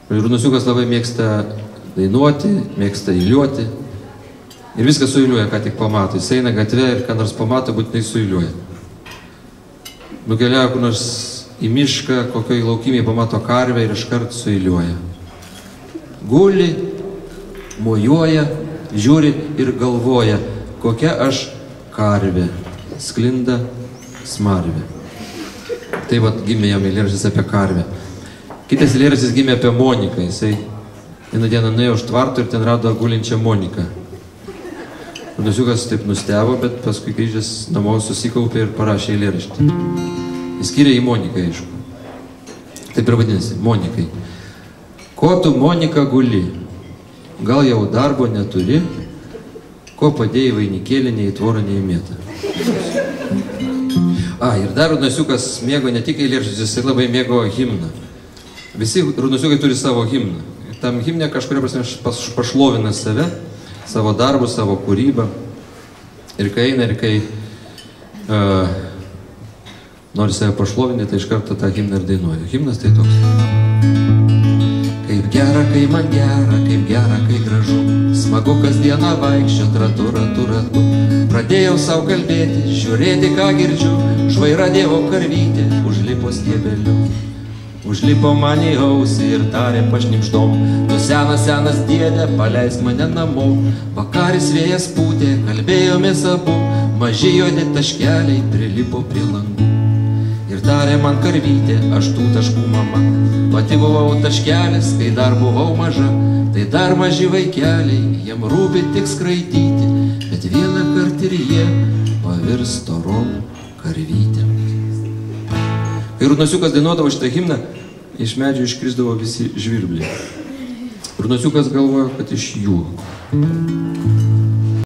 Rudnosiukas labai mėgsta dainuoti, mėgsta eiliuoti. Ir viską sueiliuoja, ką tik pamato. Jis eina gatve ir ką nors pamato, būtinai sueiliuoja. Nukeliauja kur nors į mišką, kokioj laukimėje pamato karvę ir iškart sueiliuoja. Guli, mojuoja, žiūri ir galvoja, kokia aš karvė. Sklinda smarvė. Tai vat gimė jam eilėraštis apie karvę. Kitas eilėraštis gimė apie Moniką. Jisai vieną dieną nuėjo už tvarto ir ten rado gulinčią Moniką. Rudnosiukas taip nustebo, bet paskui grįžęs namo susikaupė ir parašė eilėraštį. Jis skyrė į Moniką, aišku. Taip ir vadinasi, Monikai. Ko tu, Monika, guli? Gal jau darbo neturi? Ko padėjai vainikėlį, nei tvorą, nei mėtą? Ir dar Rudnosiukas mėgo ne tik eilėraščius, jis labai mėgo himną. Visi Rudnosiukai turi savo himną. Ir tam himne kažkuria prasme pašlovina save, savo darbus, savo kūrybą. Ir kai eina, ir kai nori save pašlovinti, tai iš karto tą himną ir dainuoja. Himnas tai toks. Kaip gera, kai man gera, kaip gera, kai gražu. Smagu kasdieną vaikščiot ratu, ratu, ratu. Pradėjau savo kalbėti, žiūrėti, ką girdžiu. Žvaira Dievo karvytė užlipo stiebeliu. Užlipo man į ausį ir tarė pašnibždom. Tu senas, senas dėdė, paleisk mane namo. Vakaris vėjas pūtė, kalbėjomės abu. Maži juodi taškeliai prilipo prie langų. Ir tarė man karvytė, aš tų taškų mama. Pati buvau taškelis, kai dar buvau maža. Tai dar maži vaikeliai, jiem rūpi tik skraidyti. Bet vieną kartą ir jie pavirs storom karvytėm. Kai Rudnosiukas dainuodavo šitą himną, iš medžių iškrisdavo visi žvirbliai. Rudnosiukas galvojo, kad iš jų.